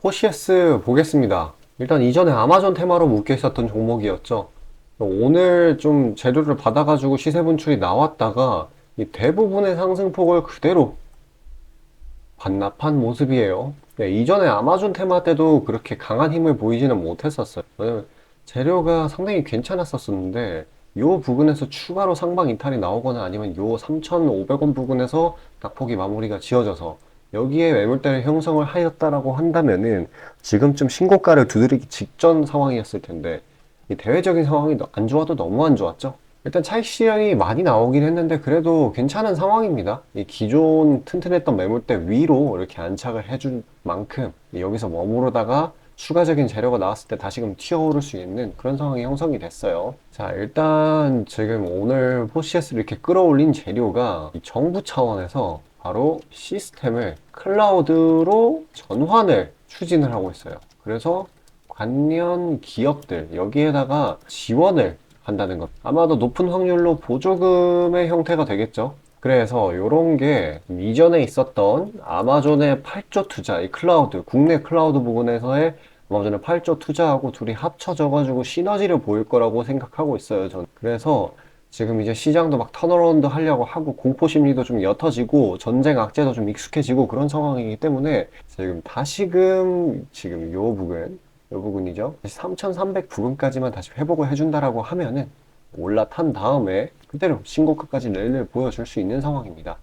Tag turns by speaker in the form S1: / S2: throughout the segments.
S1: 포시에스 보겠습니다. 일단 이전에 아마존 테마로 묶여 있었던 종목이었죠. 오늘 좀 재료를 받아가지고 시세 분출이 나왔다가 이 대부분의 상승폭을 그대로 반납한 모습이에요. 이전에 아마존 테마 때도 그렇게 강한 힘을 보이지는 못했었어요. 왜냐면 재료가 상당히 괜찮았었는데 요 부근에서 추가로 상방 이탈이 나오거나 아니면 요 3,500원 부근에서 낙폭이 마무리가 지어져서 여기에 매물대를 형성을 하였다라고 한다면은 지금쯤 신고가를 두드리기 직전 상황이었을 텐데 이 대외적인 상황이 안 좋아도 너무 안 좋았죠. 일단 차익 실현이 많이 나오긴 했는데 그래도 괜찮은 상황입니다. 이 기존 튼튼했던 매물대 위로 이렇게 안착을 해준 만큼 여기서 머무르다가 추가적인 재료가 나왔을 때 다시금 튀어오를 수 있는 그런 상황이 형성이 됐어요. 자, 일단 지금 오늘 포시에스를 이렇게 끌어올린 재료가 이 정부 차원에서 바로 시스템을 클라우드로 전환을 추진을 하고 있어요. 그래서 관련 기업들 여기에다가 지원을 한다는 것. 아마도 높은 확률로 보조금의 형태가 되겠죠. 그래서 이런 게 이전에 있었던 아마존의 8조 투자, 이 클라우드, 국내 클라우드 부분에서의 아마존의 8조 투자하고 둘이 합쳐져가지고 시너지를 보일 거라고 생각하고 있어요, 저는. 그래서 지금 이제 시장도 막 턴어라운드 하려고 하고 공포 심리도 좀 옅어지고 전쟁 악재도 좀 익숙해지고 그런 상황이기 때문에 지금 다시금 지금 요 부분이죠. 3,300 부근까지만 다시 회복을 해준다라고 하면은 올라탄 다음에 그대로 신고가까지 랠리를 보여줄 수 있는 상황입니다.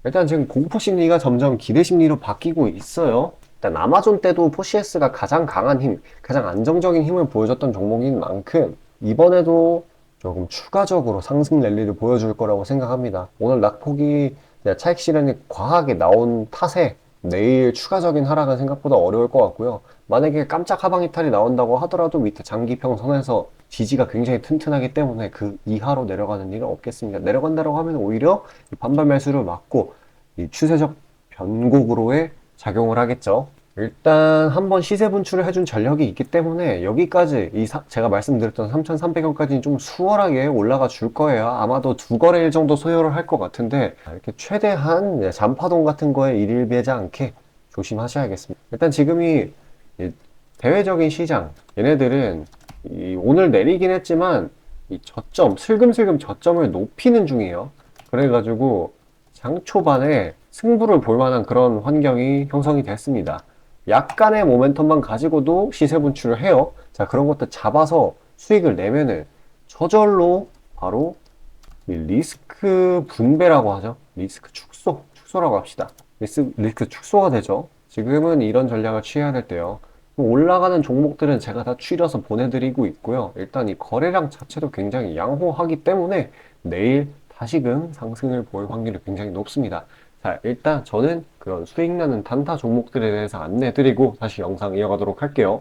S1: 일단 지금 공포 심리가 점점 기대 심리로 바뀌고 있어요. 일단 아마존 때도 포시에스가 가장 강한 힘, 가장 안정적인 힘을 보여줬던 종목인 만큼 이번에도 조금 추가적으로 상승 랠리를 보여줄 거라고 생각합니다. 오늘 낙폭이 차익 실현이 과하게 나온 탓에 내일 추가적인 하락은 생각보다 어려울 것 같고요. 만약에 깜짝 하방 이탈이 나온다고 하더라도 밑에 장기평 선에서 지지가 굉장히 튼튼하기 때문에 그 이하로 내려가는 일은 없겠습니다. 내려간다고 하면 오히려 반발 매수를 막고 이 추세적 변곡으로의 작용을 하겠죠. 일단 한번 시세 분출을 해준 전력이 있기 때문에 여기까지 제가 말씀드렸던 3,300원까지는 좀 수월하게 올라가 줄 거예요. 아마도 두 거래일 정도 소요를 할 것 같은데 이렇게 최대한 잔파동 같은 거에 일일비하지 않게 조심하셔야겠습니다. 일단 지금이 대외적인 시장 얘네들은 오늘 내리긴 했지만 이 저점 슬금슬금 저점을 높이는 중이에요. 그래가지고 장 초반에 승부를 볼 만한 그런 환경이 형성이 됐습니다. 약간의 모멘텀만 가지고도 시세 분출을 해요. 자, 그런 것들 잡아서 수익을 내면은 저절로 바로 리스크 분배라고 하죠. 리스크 축소라고 합시다. 리스크 축소가 되죠. 지금은 이런 전략을 취해야 될 때요. 올라가는 종목들은 제가 다 추려서 보내드리고 있고요. 일단 이 거래량 자체도 굉장히 양호하기 때문에 내일 다시금 상승을 볼 확률이 굉장히 높습니다. 자, 일단 저는 그런 수익 나는 단타 종목들에 대해서 안내드리고 다시 영상 이어가도록 할게요.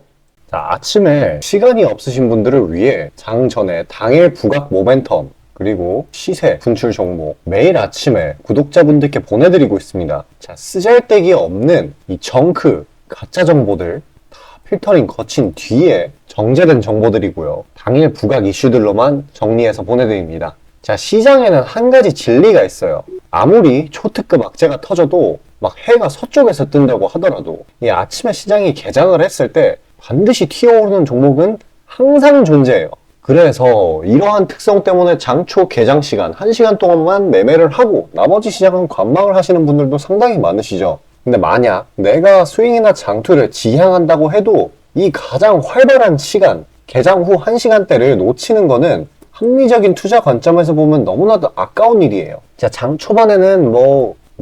S1: 자, 아침에 시간이 없으신 분들을 위해 장 전에 당일 부각 모멘텀 그리고 시세 분출 종목 매일 아침에 구독자분들께 보내드리고 있습니다. 자, 쓰잘데기 없는 이 정크 가짜 정보들 다 필터링 거친 뒤에 정제된 정보들이고요. 당일 부각 이슈들로만 정리해서 보내드립니다. 자, 시장에는 한 가지 진리가 있어요. 아무리 초특급 악재가 터져도 막 해가 서쪽에서 뜬다고 하더라도 이 아침에 시장이 개장을 했을 때 반드시 튀어오르는 종목은 항상 존재해요. 그래서 이러한 특성 때문에 장초 개장 시간 1시간 동안만 매매를 하고 나머지 시장은 관망을 하시는 분들도 상당히 많으시죠. 근데 만약 내가 스윙이나 장투를 지향한다고 해도 이 가장 활발한 시간 개장 후 1시간대를 놓치는 거는 합리적인 투자 관점에서 보면 너무나도 아까운 일이에요. 자, 장 초반에는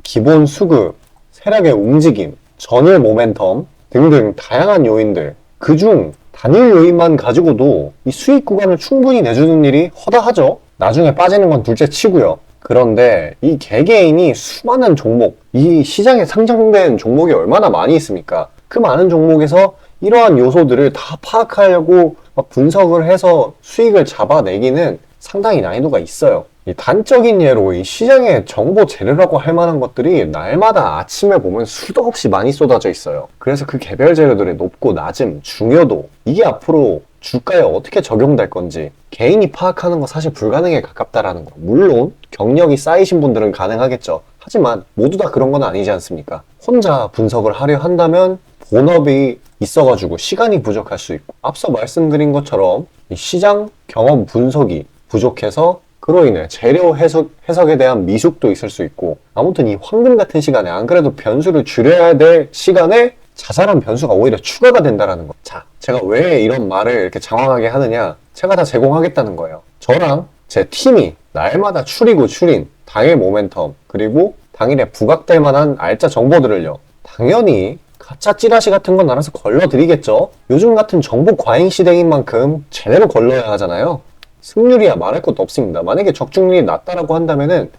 S1: 기본 수급, 세력의 움직임, 전일 모멘텀 등등 다양한 요인들 그중 단일 요인만 가지고도 이 수익 구간을 충분히 내주는 일이 허다하죠. 나중에 빠지는 건 둘째 치고요. 그런데 이 개개인이 수많은 종목, 이 시장에 상장된 종목이 얼마나 많이 있습니까? 그 많은 종목에서 이러한 요소들을 다 파악하려고 분석을 해서 수익을 잡아내기는 상당히 난이도가 있어요. 이 단적인 예로 이 시장의 정보 재료라고 할 만한 것들이 날마다 아침에 보면 수도 없이 많이 쏟아져 있어요. 그래서 그 개별 재료들의 높고 낮음, 중요도 이게 앞으로 주가에 어떻게 적용될 건지 개인이 파악하는 거 사실 불가능에 가깝다라는 거. 물론 경력이 쌓이신 분들은 가능하겠죠. 하지만 모두 다 그런 건 아니지 않습니까? 혼자 분석을 하려 한다면 본업이 있어가지고 시간이 부족할 수 있고, 앞서 말씀드린 것처럼 이 시장 경험 분석이 부족해서 그로 인해 재료 해석에 대한 미숙도 있을 수 있고, 아무튼 이 황금 같은 시간에 안 그래도 변수를 줄여야 될 시간에 자잘한 변수가 오히려 추가가 된다라는 거. 자, 제가 왜 이런 말을 이렇게 장황하게 하느냐? 제가 다 제공하겠다는 거예요. 저랑 제 팀이 날마다 추리고 추린 당일 모멘텀, 그리고 당일에 부각될 만한 알짜 정보들을요, 당연히 가짜 찌라시 같은 건 알아서 걸러드리겠죠. 요즘 같은 정보 과잉 시대인 만큼 제대로 걸러야 하잖아요. 승률이야 말할 것도 없습니다. 만약에 적중률이 낮다라고 한다면은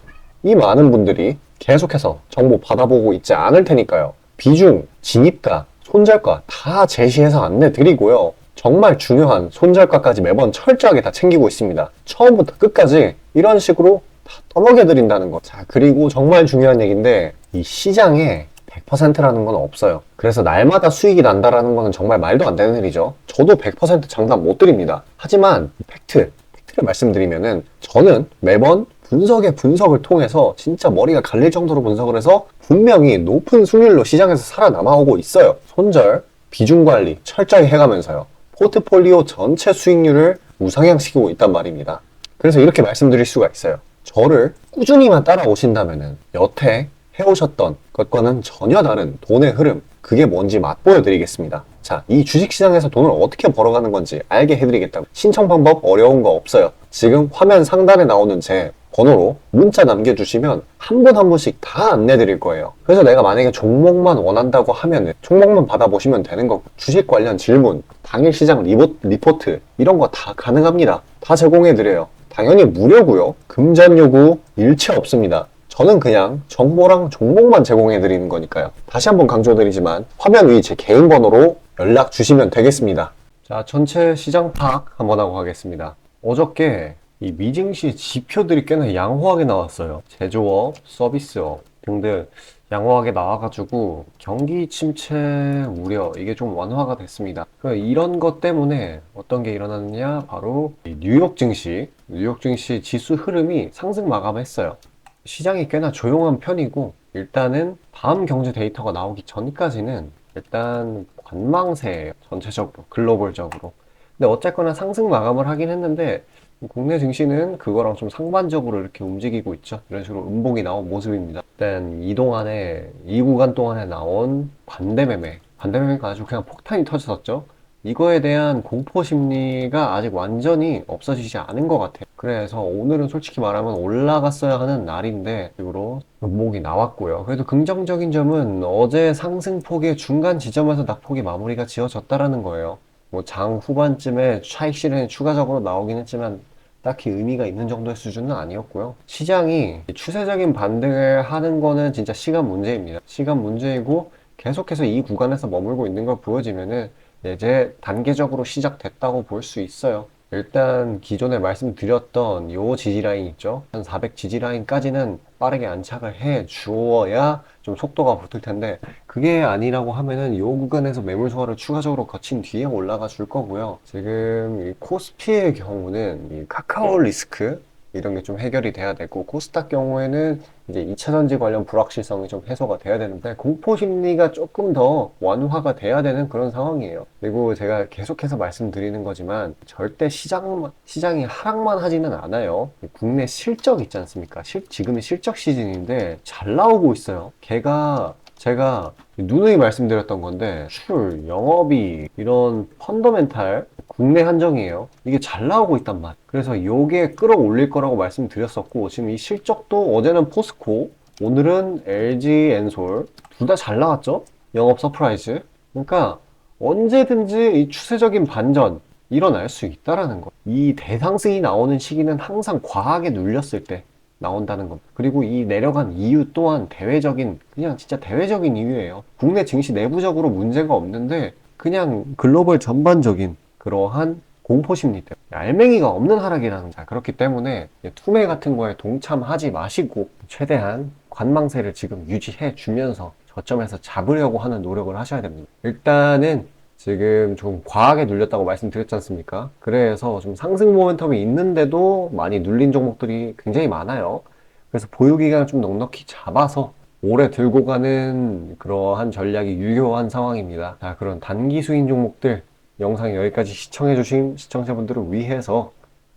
S1: 이 많은 분들이 계속해서 정보 받아보고 있지 않을 테니까요. 비중, 진입가, 손절가 다 제시해서 안내드리고요. 정말 중요한 손절가까지 매번 철저하게 다 챙기고 있습니다. 처음부터 끝까지 이런 식으로 다 떠먹여드린다는 거. 자, 그리고 정말 중요한 얘기인데, 이 시장에 100%라는 건 없어요. 그래서 날마다 수익이 난다라는 거는 정말 말도 안 되는 일이죠. 저도 100% 장담 못 드립니다. 하지만 팩트를 말씀드리면은, 저는 매번 분석을 통해서 진짜 머리가 갈릴 정도로 분석을 해서 분명히 높은 수익률로 시장에서 살아남아오고 있어요. 손절, 비중 관리 철저히 해가면서요. 포트폴리오 전체 수익률을 우상향시키고 있단 말입니다. 그래서 이렇게 말씀드릴 수가 있어요. 저를 꾸준히만 따라오신다면은 여태 해오셨던 것과는 전혀 다른 돈의 흐름, 그게 뭔지 맛보여 드리겠습니다. 자, 이 주식시장에서 돈을 어떻게 벌어가는 건지 알게 해드리겠다고. 신청 방법 어려운 거 없어요. 지금 화면 상단에 나오는 제 번호로 문자 남겨주시면 한 분 한 분씩 다 안내드릴 거예요. 그래서 내가 만약에 종목만 원한다고 하면은 종목만 받아보시면 되는 거고, 주식 관련 질문, 당일 시장 리포트 이런 거 다 가능합니다. 다 제공해드려요. 당연히 무료고요. 금전 요구 일체 없습니다. 저는 그냥 정보랑 종목만 제공해드리는 거니까요. 다시 한번 강조드리지만 화면 위 제 개인 번호로 연락 주시면 되겠습니다. 자, 전체 시장 파악 한번 하고 가겠습니다. 어저께 이 미증시 지표들이 꽤나 양호하게 나왔어요. 제조업, 서비스업 등등 양호하게 나와가지고 경기 침체 우려, 이게 좀 완화가 됐습니다. 이런 것 때문에 어떤 게 일어났느냐, 바로 이 뉴욕 증시 지수 흐름이 상승 마감했어요. 시장이 꽤나 조용한 편이고, 일단은 다음 경제 데이터가 나오기 전까지는 일단 관망세예요. 전체적으로, 글로벌적으로. 근데 어쨌거나 상승 마감을 하긴 했는데, 국내 증시는 그거랑 좀 상반적으로 이렇게 움직이고 있죠. 이런 식으로 음봉이 나온 모습입니다. 일단 이 구간 동안에 나온 반대매매가 아주 그냥 폭탄이 터졌었죠. 이거에 대한 공포 심리가 아직 완전히 없어지지 않은 것 같아요. 그래서 오늘은 솔직히 말하면 올라갔어야 하는 날인데 식으로 음봉이 나왔고요. 그래도 긍정적인 점은 어제 상승폭의 중간 지점에서 낙폭이 마무리가 지어졌다라는 거예요. 뭐 장 후반쯤에 차익 실현이 추가적으로 나오긴 했지만 딱히 의미가 있는 정도의 수준은 아니었고요. 시장이 추세적인 반등을 하는 거는 진짜 시간 문제입니다. 시간 문제이고, 계속해서 이 구간에서 머물고 있는 걸 보여지면은 이제 단계적으로 시작됐다고 볼 수 있어요. 일단 기존에 말씀드렸던 요 지지라인 있죠? 한 400 지지라인까지는 빠르게 안착을 해 주어야 좀 속도가 붙을 텐데, 그게 아니라고 하면은 요 구간에서 매물 소화를 추가적으로 거친 뒤에 올라가 줄 거고요. 지금 이 코스피의 경우는 이 카카오 리스크 이런 게 좀 해결이 돼야 되고, 코스닥 경우에는 이제 2차전지 관련 불확실성이 좀 해소가 돼야 되는데, 공포 심리가 조금 더 완화가 돼야 되는 그런 상황이에요. 그리고 제가 계속해서 말씀드리는 거지만 절대 시장이 하락만 하지는 않아요. 국내 실적 있지 않습니까? 지금이 실적 시즌인데 잘 나오고 있어요. 제가 누누이 말씀드렸던 건데, 영업이 이런 펀더멘탈 국내 한정이에요. 이게 잘 나오고 있단 말. 그래서 요게 끌어올릴 거라고 말씀드렸었고, 지금 이 실적도 어제는 포스코, 오늘은 LG 엔솔 둘 다 잘 나왔죠? 영업 서프라이즈. 그러니까 언제든지 이 추세적인 반전 일어날 수 있다라는 거. 이 대상승이 나오는 시기는 항상 과하게 눌렸을 때 나온다는 것. 그리고 이 내려간 이유 또한 그냥 진짜 대외적인 이유예요. 국내 증시 내부적으로 문제가 없는데, 그냥 글로벌 전반적인 그러한 공포심리 때문에, 알맹이가 없는 하락이라는. 자, 그렇기 때문에 투매 같은 거에 동참하지 마시고 최대한 관망세를 지금 유지해 주면서 저점에서 잡으려고 하는 노력을 하셔야 됩니다. 일단은 지금 좀 과하게 눌렸다고 말씀드렸지 않습니까? 그래서 좀 상승 모멘텀이 있는데도 많이 눌린 종목들이 굉장히 많아요. 그래서 보유기간을 좀 넉넉히 잡아서 오래 들고 가는 그러한 전략이 유효한 상황입니다. 자, 그런 단기 수익 종목들 영상 여기까지 시청해주신 시청자분들을 위해서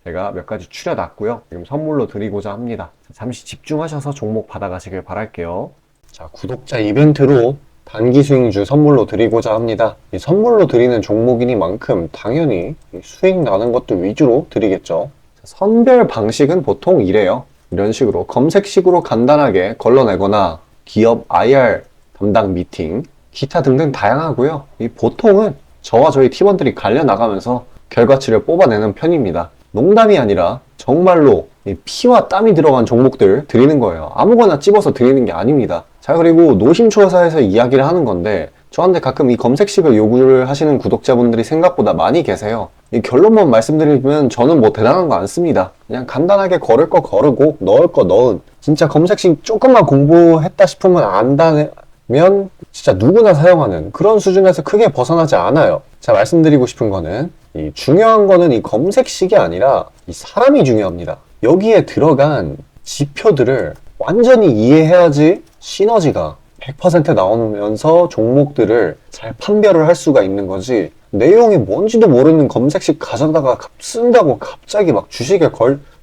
S1: 제가 몇 가지 추려놨고요. 지금 선물로 드리고자 합니다. 잠시 집중하셔서 종목 받아가시길 바랄게요. 자, 구독자 이벤트로 단기 수익주 선물로 드리고자 합니다. 이 선물로 드리는 종목이니만큼 당연히 수익 나는 것도 위주로 드리겠죠. 선별 방식은 보통 이래요. 이런 식으로 검색식으로 간단하게 걸러내거나 기업 IR 담당 미팅, 기타 등등 다양하고요. 이 보통은 저와 저희 팀원들이 갈려 나가면서 결과치를 뽑아내는 편입니다. 농담이 아니라 정말로 피와 땀이 들어간 종목들 드리는 거예요. 아무거나 찝어서 드리는 게 아닙니다. 자, 그리고 노심초사에서 이야기를 하는 건데 저한테 가끔 이 검색식을 요구를 하시는 구독자분들이 생각보다 많이 계세요. 이 결론만 말씀드리면 저는 뭐 대단한 거 안 씁니다. 그냥 간단하게 걸을 거 거르고 넣을 거 넣은, 진짜 검색식 조금만 공부했다 싶으면 안다면 진짜 누구나 사용하는 그런 수준에서 크게 벗어나지 않아요. 자, 말씀드리고 싶은 거는 이 중요한 거는 이 검색식이 아니라 이 사람이 중요합니다. 여기에 들어간 지표들을 완전히 이해해야지 시너지가 100% 나오면서 종목들을 잘 판별을 할 수가 있는 거지, 내용이 뭔지도 모르는 검색식 가져다가 쓴다고 갑자기 막 주식에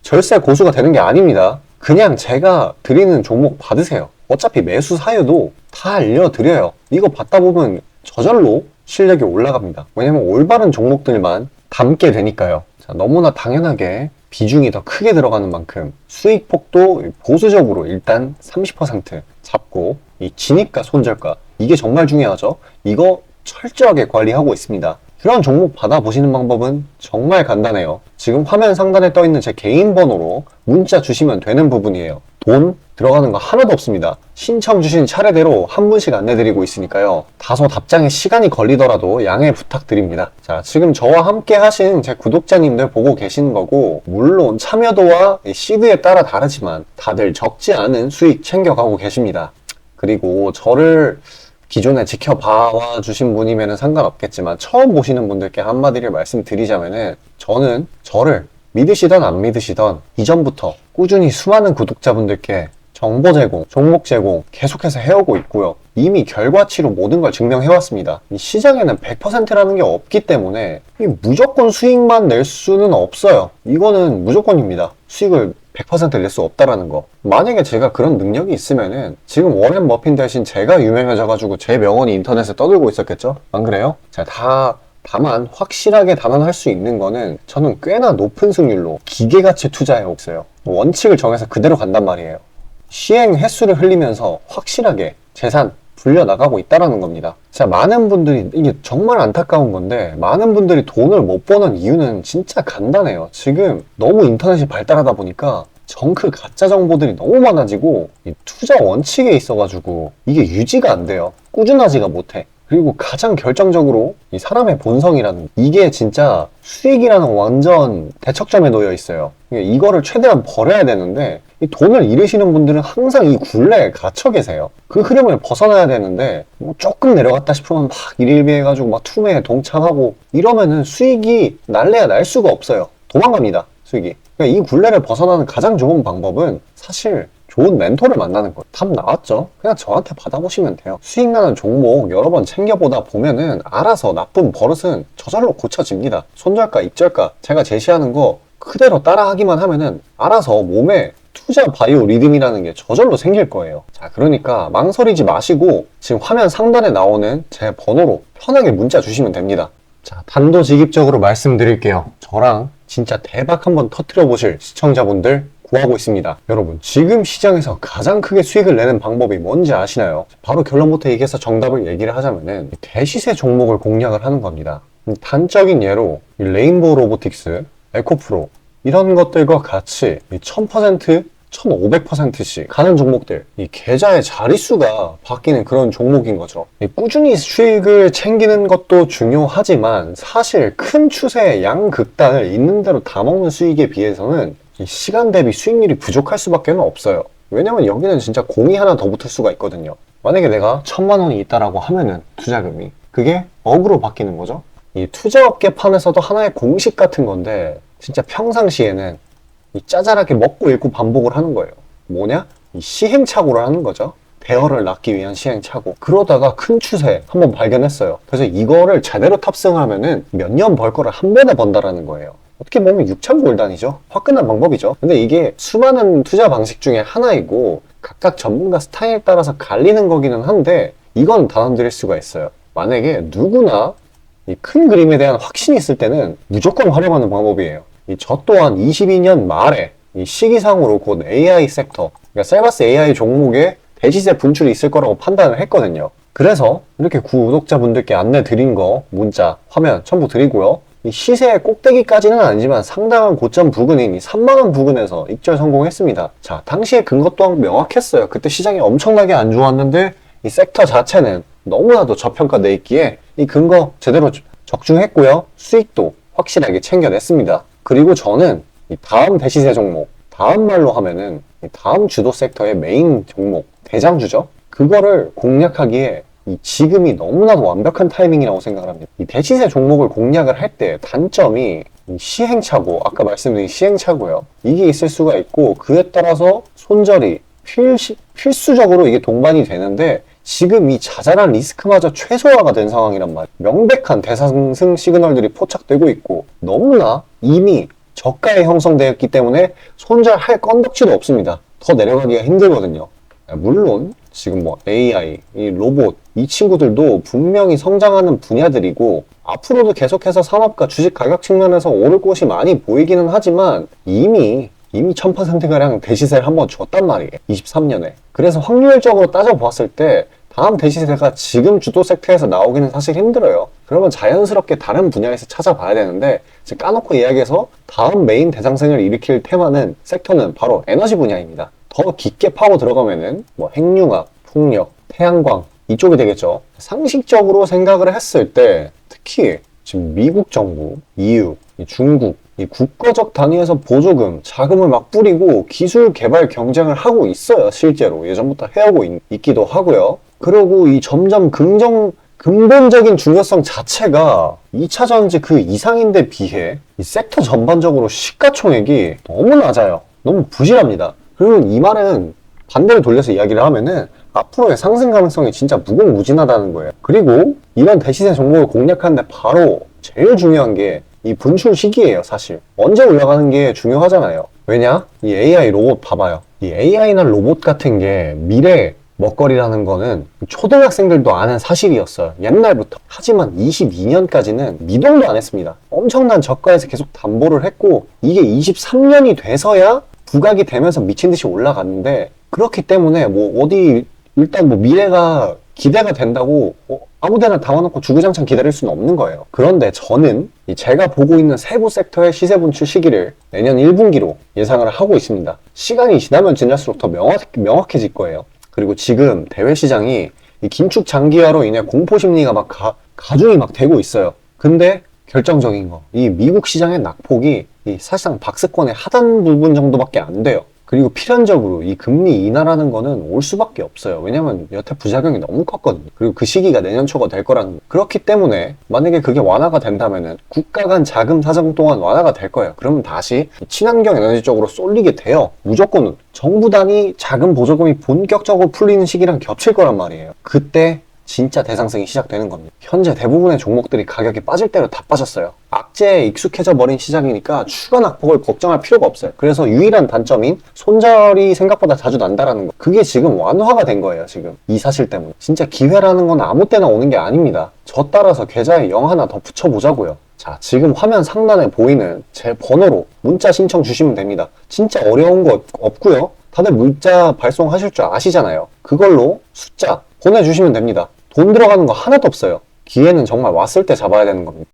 S1: 절세 고수가 되는 게 아닙니다. 그냥 제가 드리는 종목 받으세요. 어차피 매수 사유도 다 알려드려요. 이거 받다 보면 저절로 실력이 올라갑니다. 왜냐면 올바른 종목들만 담게 되니까요. 자, 너무나 당연하게 비중이 더 크게 들어가는 만큼 수익폭도 보수적으로 일단 30% 잡고, 이 진입가 손절가 이게 정말 중요하죠. 이거 철저하게 관리하고 있습니다. 그런 종목 받아보시는 방법은 정말 간단해요. 지금 화면 상단에 떠있는 제 개인 번호로 문자 주시면 되는 부분이에요. 돈 들어가는 거 하나도 없습니다. 신청 주신 차례대로 한 분씩 안내드리고 있으니까요. 다소 답장에 시간이 걸리더라도 양해 부탁드립니다. 자, 지금 저와 함께 하신 제 구독자님들 보고 계시는 거고, 물론 참여도와 시드에 따라 다르지만 다들 적지 않은 수익 챙겨가고 계십니다. 그리고 저를 기존에 지켜봐 주신 분이면 상관없겠지만 처음 보시는 분들께 한마디를 말씀드리자면은, 저는 저를 믿으시던 안 믿으시던 이전부터 꾸준히 수많은 구독자분들께 정보 제공, 종목 제공 계속해서 해오고 있고요. 이미 결과치로 모든 걸 증명해왔습니다. 이 시장에는 100%라는 게 없기 때문에 무조건 수익만 낼 수는 없어요. 이거는 무조건입니다. 수익을 100% 낼 수 없다라는 거. 만약에 제가 그런 능력이 있으면은 지금 워렌 버핏 대신 제가 유명해져가지고 제 명언이 인터넷에 떠들고 있었겠죠? 안 그래요? 다만 확실하게 단언할 수 있는 거는 저는 꽤나 높은 승률로 기계같이 투자해오고 있어요. 원칙을 정해서 그대로 간단 말이에요. 시행 횟수를 흘리면서 확실하게 재산 불려나가고 있다는 겁니다. 자, 많은 분들이, 이게 정말 안타까운 건데, 많은 분들이 돈을 못 버는 이유는 진짜 간단해요. 지금 너무 인터넷이 발달하다 보니까 정크 가짜 정보들이 너무 많아지고 이 투자 원칙에 있어가지고 이게 유지가 안 돼요. 꾸준하지가 못해. 그리고 가장 결정적으로 이 사람의 본성이라는, 이게 진짜 수익이라는 완전 대척점에 놓여 있어요. 이거를 최대한 버려야 되는데, 이 돈을 잃으시는 분들은 항상 이 굴레에 갇혀 계세요. 그 흐름을 벗어나야 되는데 뭐 조금 내려갔다 싶으면 막 일일비해가지고 막 투매에 동참하고 이러면은 수익이 날래야 날 수가 없어요. 도망갑니다, 수익이. 그러니까 이 굴레를 벗어나는 가장 좋은 방법은 사실 좋은 멘토를 만나는 거예요. 답 나왔죠? 그냥 저한테 받아보시면 돼요. 수익 나는 종목 여러 번 챙겨보다 보면은 알아서 나쁜 버릇은 저절로 고쳐집니다. 손절가, 익절가 제가 제시하는 거 그대로 따라하기만 하면은 알아서 몸에 투자 바이오 리듬이라는 게 저절로 생길 거예요. 자, 그러니까 망설이지 마시고 지금 화면 상단에 나오는 제 번호로 편하게 문자 주시면 됩니다. 자, 단도직입적으로 말씀드릴게요. 저랑 진짜 대박 한번 터뜨려 보실 시청자분들 구하고 있습니다. 여러분, 지금 시장에서 가장 크게 수익을 내는 방법이 뭔지 아시나요? 바로 결론부터 얘기해서 정답을 얘기를 하자면은 대시세 종목을 공략을 하는 겁니다. 단적인 예로 레인보우 로보틱스, 에코프로 이런 것들과 같이 1000%, 1500%씩 가는 종목들, 이 계좌의 자릿수가 바뀌는 그런 종목인 거죠. 꾸준히 수익을 챙기는 것도 중요하지만 사실 큰 추세의 양극단을 있는 대로 다 먹는 수익에 비해서는 이 시간 대비 수익률이 부족할 수밖에 없어요. 왜냐면 여기는 진짜 공이 하나 더 붙을 수가 있거든요. 만약에 내가 1000만 원이 있다라고 하면은 투자금이, 그게 억으로 바뀌는 거죠. 이 투자업계판에서도 하나의 공식 같은 건데 진짜 평상시에는 이 짜잘하게 먹고 읽고 반복을 하는 거예요. 뭐냐? 이 시행착오를 하는 거죠. 대여를 낳기 위한 시행착오. 그러다가 큰 추세 한번 발견했어요. 그래서 이거를 제대로 탑승하면은 몇 년 벌 거를 한 번에 번다라는 거예요. 어떻게 보면 6천 골단이죠. 화끈한 방법이죠. 근데 이게 수많은 투자 방식 중에 하나이고 각각 전문가 스타일에 따라서 갈리는 거기는 한데 이건 단언드릴 수가 있어요. 만약에 누구나 이 큰 그림에 대한 확신이 있을 때는 무조건 활용하는 방법이에요. 저 또한 22년 말에 이 시기상으로 곧 AI 섹터, 그러니까 셀바스 AI 종목에 대시세 분출이 있을 거라고 판단을 했거든요. 그래서 이렇게 구독자분들께 안내 드린 거 문자, 화면 첨부 드리고요. 이 시세의 꼭대기까지는 아니지만 상당한 고점 부근인 이 3만원 부근에서 익절 성공했습니다. 자, 당시에 근거 또한 명확했어요. 그때 시장이 엄청나게 안 좋았는데 이 섹터 자체는 너무나도 저평가돼 있기에 이 근거 제대로 적중했고요. 수익도 확실하게 챙겨냈습니다. 그리고 저는 이 다음 대시세 종목, 다음 말로 하면은 이 다음 주도 섹터의 메인 종목, 대장주죠. 그거를 공략하기에 이 지금이 너무나도 완벽한 타이밍이라고 생각을 합니다. 이 대시세 종목을 공략을 할 때 단점이 이 시행착오, 아까 말씀드린 시행착오요. 이게 있을 수가 있고 그에 따라서 손절이 필수적으로 이게 동반이 되는데 지금 이 자잘한 리스크마저 최소화가 된 상황이란 말이에요. 명백한 대상승 시그널들이 포착되고 있고 너무나 이미 저가에 형성되었기 때문에 손절할 건덕지도 없습니다. 더 내려가기가 힘들거든요. 물론 지금 뭐 AI, 이 로봇, 이 친구들도 분명히 성장하는 분야들이고 앞으로도 계속해서 산업과 주식 가격 측면에서 오를 곳이 많이 보이기는 하지만 이미 1000%가량 대시세를 한번 줬단 말이에요. 23년에. 그래서 확률적으로 따져보았을 때 다음 대시세가 지금 주도 섹터에서 나오기는 사실 힘들어요. 그러면 자연스럽게 다른 분야에서 찾아봐야 되는데 까놓고 이야기해서 다음 메인 대상승을 일으킬 테마는 섹터는 바로 에너지 분야입니다. 더 깊게 파고 들어가면은 뭐 핵융합, 풍력, 태양광 이쪽이 되겠죠. 상식적으로 생각을 했을 때 특히 지금 미국 정부, EU, 중국 이 국가적 단위에서 보조금, 자금을 막 뿌리고 기술 개발 경쟁을 하고 있어요. 실제로 예전부터 해오고 있기도 하고요. 그리고 이 점점 근본적인 중요성 자체가 2차 전지 그 이상인데 비해 이 섹터 전반적으로 시가총액이 너무 낮아요. 너무 부실합니다. 그리고 이 말은 반대로 돌려서 이야기를 하면은 앞으로의 상승 가능성이 진짜 무궁무진하다는 거예요. 그리고 이런 대시세 종목을 공략하는데 바로 제일 중요한 게 이 분출 시기예요. 사실 언제 올라가는 게 중요하잖아요. 왜냐? 이 AI 로봇 봐봐요. 이 AI나 로봇 같은 게 미래 먹거리라는 거는 초등학생들도 아는 사실이었어요. 옛날부터. 하지만 22년까지는 미동도 안 했습니다. 엄청난 저가에서 계속 담보를 했고 이게 23년이 돼서야 부각이 되면서 미친 듯이 올라갔는데 그렇기 때문에 뭐 어디 일단 뭐 미래가 기대가 된다고 아무데나 담아놓고 주구장창 기다릴 수는 없는 거예요. 그런데 저는 제가 보고 있는 세부 섹터의 시세 분출 시기를 내년 1분기로 예상을 하고 있습니다. 시간이 지나면 지날수록 더 명확해질 거예요. 그리고 지금 대외 시장이 이 긴축 장기화로 인해 공포 심리가 막 가중이 막 되고 있어요. 근데 결정적인 거, 이 미국 시장의 낙폭이 사실상 박스권의 하단 부분 정도밖에 안 돼요. 그리고 필연적으로 이 금리 인하라는 거는 올 수밖에 없어요. 왜냐면 여태 부작용이 너무 컸거든요. 그리고 그 시기가 내년 초가 될 거라는 거. 그렇기 때문에 만약에 그게 완화가 된다면은 국가 간 자금 사정 또한 완화가 될 거예요. 그러면 다시 친환경 에너지 쪽으로 쏠리게 돼요. 무조건 정부 단위 자금 보조금이 본격적으로 풀리는 시기랑 겹칠 거란 말이에요. 그때 진짜 대상승이 시작되는 겁니다. 현재 대부분의 종목들이 가격이 빠질 대로 다 빠졌어요. 악재에 익숙해져 버린 시장이니까 추가 낙폭을 걱정할 필요가 없어요. 그래서 유일한 단점인 손절이 생각보다 자주 난다라는 거. 그게 지금 완화가 된 거예요. 지금 이 사실 때문에. 진짜 기회라는 건 아무 때나 오는 게 아닙니다. 저 따라서 계좌에 0 하나 더 붙여보자고요. 자, 지금 화면 상단에 보이는 제 번호로 문자 신청 주시면 됩니다. 진짜 어려운 거 없고요. 다들 문자 발송하실 줄 아시잖아요. 그걸로 숫자 보내주시면 됩니다. 돈 들어가는 거 하나도 없어요. 기회는 정말 왔을 때 잡아야 되는 겁니다.